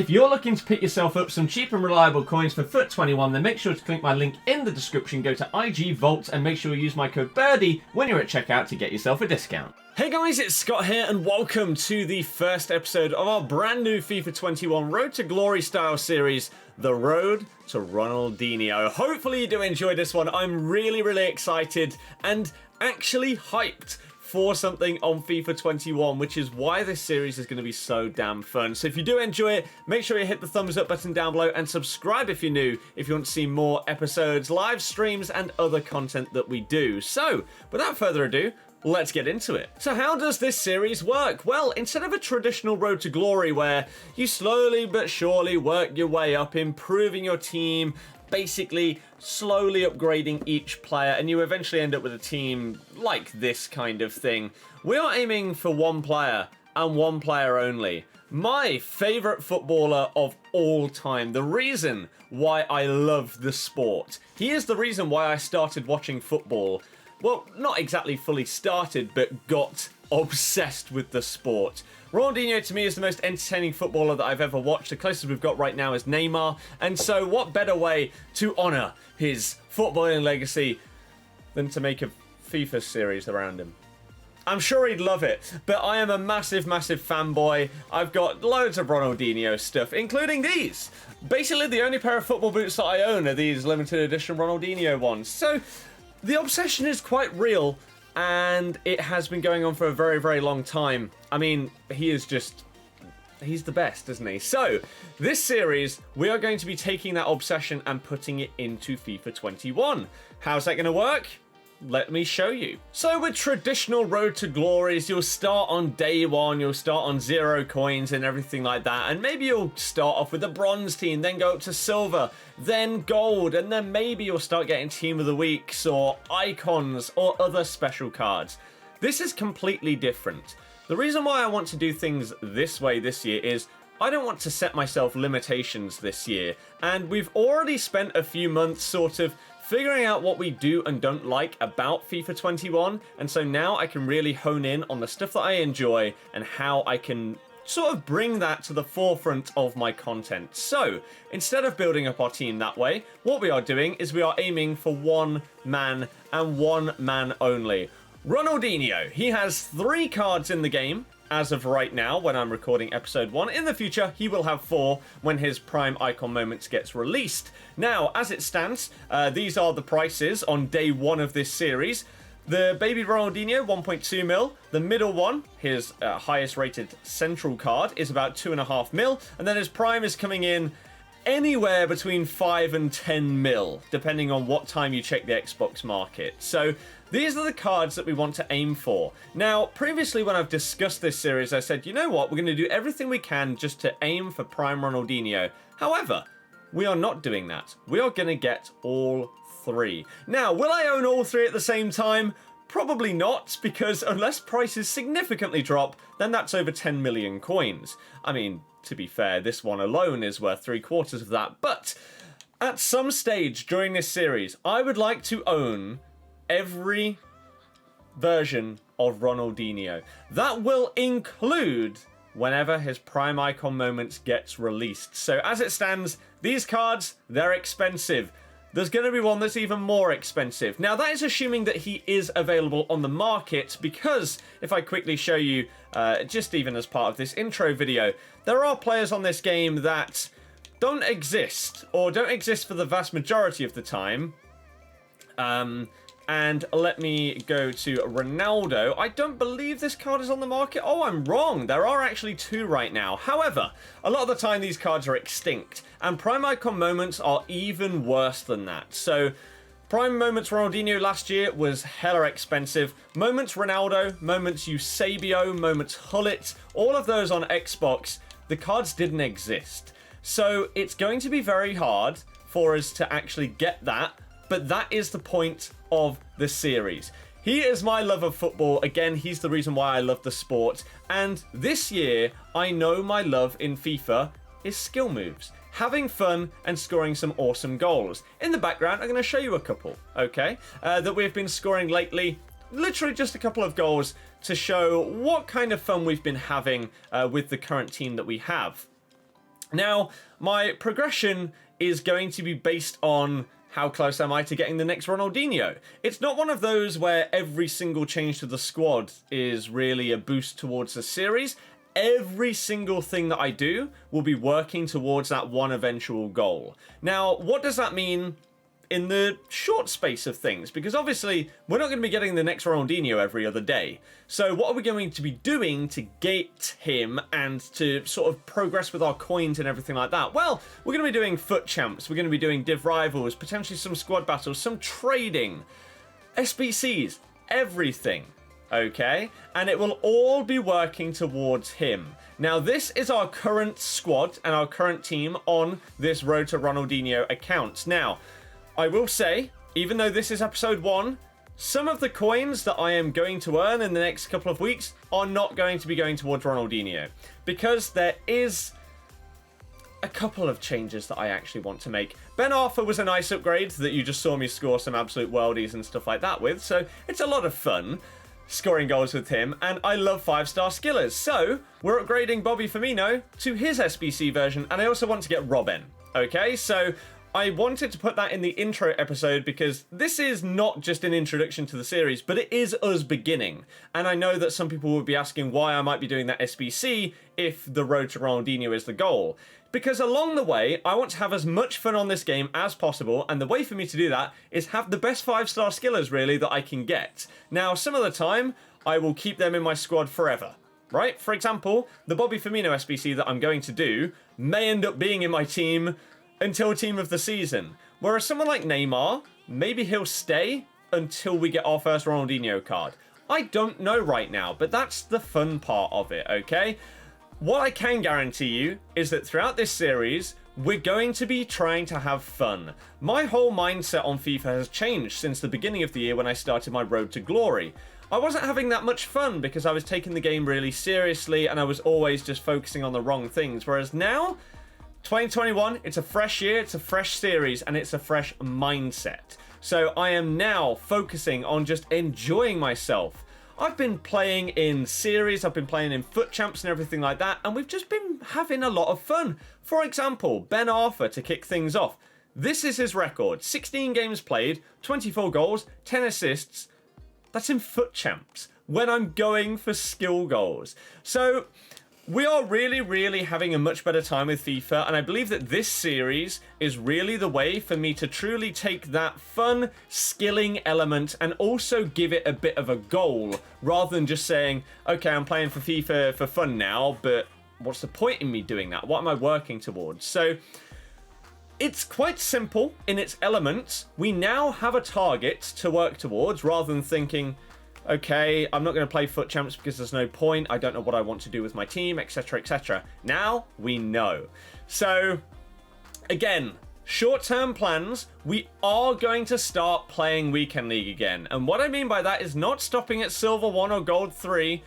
If you're looking to pick yourself up some cheap and reliable coins for FUT21, then make sure to click my link in the description, go to IG Vault, and make sure you use my code Birdie when you're at checkout to get yourself a discount. Hey guys, it's Scott here, and welcome to the first episode of our brand new FIFA 21 Road to Glory style series, The Road to Ronaldinho. Hopefully you do enjoy this one. I'm really excited and actually hyped for something on FIFA 21, which is why this series is going to be so damn fun. So if you do enjoy it, make sure you hit the thumbs up button down below and subscribe if you're new, if you want to see more episodes, live streams, and other content that we do. So without further ado, let's get into it. So how does this series work? Well, instead of a traditional Road to Glory where you slowly but surely work your way up, improving your team, basically slowly upgrading each player, and you eventually end up with a team like this kind of thing, we are aiming for one player and one player only. My favourite footballer of all time. The reason why I love the sport. He is the reason why I started watching football. Well, not exactly fully started, but got obsessed with the sport. Ronaldinho to me is the most entertaining footballer that I've ever watched. The closest we've got right now is Neymar. And so what better way to honour his footballing legacy than to make a FIFA series around him? I'm sure he'd love it, but I am a massive fanboy. I've got loads of Ronaldinho stuff, including these. Basically, the only pair of football boots that I own are these limited edition Ronaldinho ones. So the obsession is quite real, and it has been going on for a very long time. I mean, he's the best, isn't he? So, this series, we are going to be taking that obsession and putting it into FIFA 21. How's that going to work? Let me show you. So with traditional Road to Glories, you'll start on day one, you'll start on 0 coins and everything like that, and maybe you'll start off with a bronze team, then go up to silver, then gold, and then maybe you'll start getting team of the weeks or icons or other special cards. This is completely different. The reason why I want to do things this way this year is I don't want to set myself limitations this year, and we've already spent a few months sort of figuring out what we do and don't like about FIFA 21, and so now I can really hone in on the stuff that I enjoy and how I can sort of bring that to the forefront of my content. So, instead of building up our team that way, what we are doing is we are aiming for one man and one man only. Ronaldinho. He has 3 cards in the game as of right now when I'm recording episode 1. In the future, he will have 4 when his Prime Icon Moments gets released. Now, as it stands, these are the prices on day 1 of this series. The baby Ronaldinho, 1.2 mil. The middle one, his highest rated central card, is about 2.5 mil. And then his Prime is coming in anywhere between 5 and 10 mil, depending on what time you check the Xbox market. So these are the cards that we want to aim for. Now, previously when I've discussed this series, I said, you know what, we're going to do everything we can just to aim for Prime Ronaldinho. However, we are not doing that. We are going to get all 3. Now, will I own all 3 at the same time? Probably not, because unless prices significantly drop, then that's over 10 million coins. I mean, to be fair, this one alone is worth 3/4 of that, but at some stage during this series, I would like to own every version of Ronaldinho. That will include whenever his Prime Icon Moments gets released. So as it stands, these cards, they're expensive. There's going to be one that's even more expensive. Now, that is assuming that he is available on the market, because if I quickly show you, just even as part of this intro video, there are players on this game that don't exist, or don't exist for the vast majority of the time. And let me go to Ronaldo. I don't believe this card is on the market. Oh, I'm wrong. There are actually 2 right now. However, a lot of the time these cards are extinct. And Prime Icon Moments are even worse than that. So, Prime Moments Ronaldinho last year was hella expensive. Moments Ronaldo, Moments Eusebio, Moments Hullet, all of those on Xbox, the cards didn't exist. So, it's going to be very hard for us to actually get that. But that is the point of the series. He is my love of football. Again, he's the reason why I love the sport. And this year, I know my love in FIFA is skill moves. Having fun and scoring some awesome goals. In the background, I'm going to show you a couple, okay? That we've been scoring lately. Literally just a couple of goals to show what kind of fun we've been having with the current team that we have. Now, my progression is going to be based on how close am I to getting the next Ronaldinho. It's not one of those where every single change to the squad is really a boost towards the series. Every single thing that I do will be working towards that one eventual goal. Now, what does that mean in the short space of things? Because obviously we're not going to be getting the next Ronaldinho every other day. So what are we going to be doing to get him and to sort of progress with our coins and everything like that? Well, we're going to be doing FUT champs, we're going to be doing div rivals, potentially some squad battles, some trading, SBCs, everything. Okay, and it will all be working towards him. Now, this is our current squad and our current team on this Road to Ronaldinho account. Now, I will say, even though this is episode 1, some of the coins that I am going to earn in the next couple of weeks are not going to be going towards Ronaldinho, because there is a couple of changes that I actually want to make. Ben Arthur was a nice upgrade that you just saw me score some absolute worldies and stuff like that with, so it's a lot of fun scoring goals with him, and I love 5-star skillers. So we're upgrading Bobby Firmino to his SBC version, and I also want to get Robin. Okay, so I wanted to put that in the intro episode because this is not just an introduction to the series, but it is us beginning. And I know that some people would be asking why I might be doing that SBC if the Road to Ronaldinho is the goal. Because along the way, I want to have as much fun on this game as possible, and the way for me to do that is have the best 5-star skillers, really, that I can get. Now, some of the time, I will keep them in my squad forever, right? For example, the Bobby Firmino SBC that I'm going to do may end up being in my team until team of the season. Whereas someone like Neymar, maybe he'll stay until we get our first Ronaldinho card. I don't know right now, but that's the fun part of it, okay? What I can guarantee you is that throughout this series, we're going to be trying to have fun. My whole mindset on FIFA has changed since the beginning of the year when I started my road to glory. I wasn't having that much fun because I was taking the game really seriously and I was always just focusing on the wrong things. Whereas now, 2021, it's a fresh year, it's a fresh series, and it's a fresh mindset. So I am now focusing on just enjoying myself. I've been playing in series, I've been playing in FUT champs and everything like that, and we've just been having a lot of fun. For example, Ben Arthur, to kick things off. This is his record. 16 games played, 24 goals, 10 assists. That's in FUT champs, when I'm going for skill goals. So we are really having a much better time with FIFA, and I believe that this series is really the way for me to truly take that fun, skilling element and also give it a bit of a goal, rather than just saying, okay, I'm playing for FIFA for fun now, but what's the point in me doing that? What am I working towards? So it's quite simple in its elements. We now have a target to work towards, rather than thinking, okay, I'm not going to play FUT champs because there's no point. I don't know what I want to do with my team, etc, etc. Now we know. So again, short-term plans, we are going to start playing Weekend League again. And what I mean by that is not stopping at Silver 1 or Gold 3.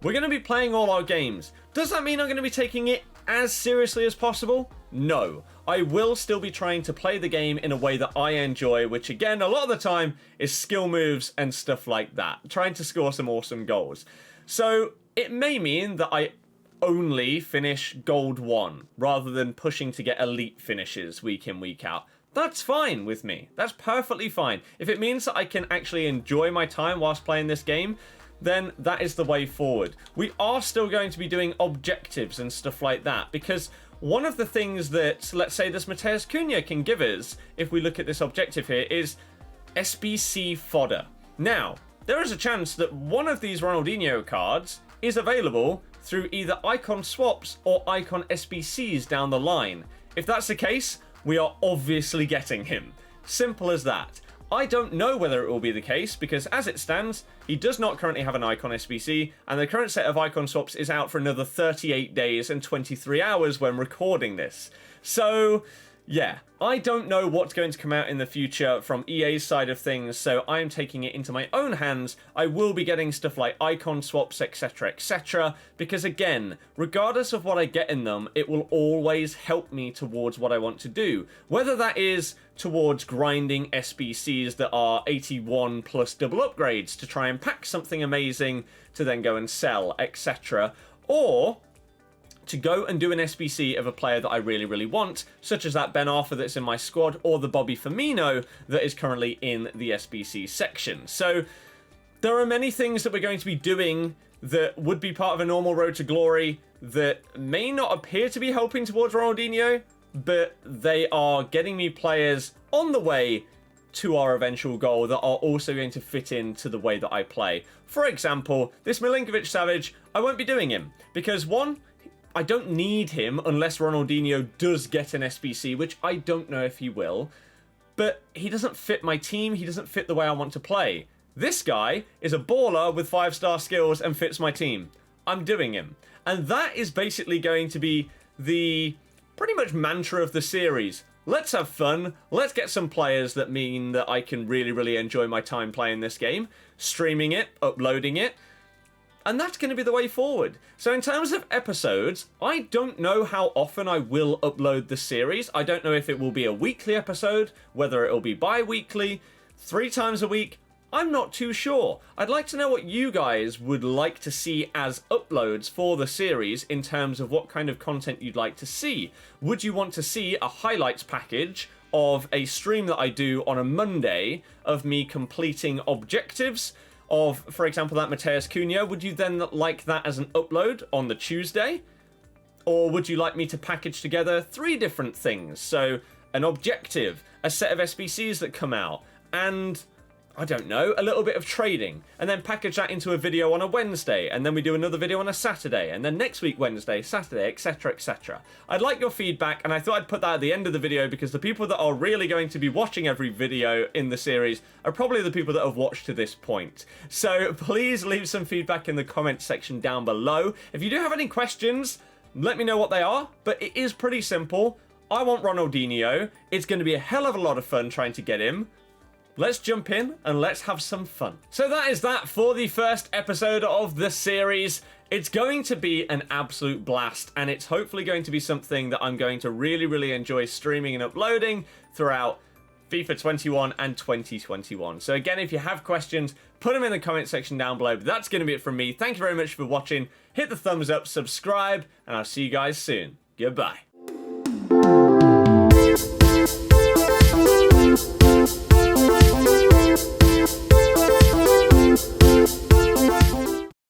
We're going to be playing all our games. Does that mean I'm going to be taking it as seriously as possible? No. I will still be trying to play the game in a way that I enjoy, which again, a lot of the time is skill moves and stuff like that. Trying to score some awesome goals. So it may mean that I only finish Gold 1 rather than pushing to get elite finishes week in, week out. That's fine with me. That's perfectly fine. If it means that I can actually enjoy my time whilst playing this game, then that is the way forward. We are still going to be doing objectives and stuff like that, because one of the things that, let's say, this Matheus Cunha can give us, if we look at this objective here, is SBC fodder. Now, there is a chance that one of these Ronaldinho cards is available through either icon swaps or icon SBCs down the line. If that's the case, we are obviously getting him. Simple as that. I don't know whether it will be the case, because as it stands, he does not currently have an icon SBC, and the current set of icon swaps is out for another 38 days and 23 hours when recording this. So yeah, I don't know what's going to come out in the future from EA's side of things, so I am taking it into my own hands. I will be getting stuff like icon swaps, etc, etc, because again, regardless of what I get in them, it will always help me towards what I want to do. Whether that is towards grinding SBCs that are 81 plus double upgrades to try and pack something amazing to then go and sell, etc, or to go and do an SBC of a player that I really, really want, such as that Ben Arthur that's in my squad, or the Bobby Firmino that is currently in the SBC section. So there are many things that we're going to be doing that would be part of a normal road to glory that may not appear to be helping towards Ronaldinho, but they are getting me players on the way to our eventual goal that are also going to fit into the way that I play. For example, this Milinkovic-Savic, I won't be doing him because, one, I don't need him unless Ronaldinho does get an SBC, which I don't know if he will, but he doesn't fit my team, he doesn't fit the way I want to play. This guy is a baller with 5-star skills and fits my team. I'm doing him. And that is basically going to be the pretty much mantra of the series. Let's have fun, let's get some players that mean that I can really, really enjoy my time playing this game, streaming it, uploading it, and that's going to be the way forward. So in terms of episodes, I don't know how often I will upload the series. I don't know if it will be a weekly episode, whether it will be bi-weekly, 3 times a week. I'm not too sure. I'd like to know what you guys would like to see as uploads for the series in terms of what kind of content you'd like to see. Would you want to see a highlights package of a stream that I do on a Monday of me completing objectives of, for example, that Mateus Cunha? Would you then like that as an upload on the Tuesday? Or would you like me to package together 3 different things? So an objective, a set of SBCs that come out, and I don't know, a little bit of trading, and then package that into a video on a Wednesday, and then we do another video on a Saturday, and then next week Wednesday, Saturday, etc, etc. I'd like your feedback, and I thought I'd put that at the end of the video because the people that are really going to be watching every video in the series are probably the people that have watched to this point. So please leave some feedback in the comments section down below. If you do have any questions, let me know what they are, but it is pretty simple. I want Ronaldinho. It's going to be a hell of a lot of fun trying to get him. Let's jump in and let's have some fun. So that is that for the first episode of the series. It's going to be an absolute blast, and it's hopefully going to be something that I'm going to really, really enjoy streaming and uploading throughout FIFA 21 and 2021. So again, if you have questions, put them in the comment section down below. But that's going to be it from me. Thank you very much for watching. Hit the thumbs up, subscribe, and I'll see you guys soon. Goodbye.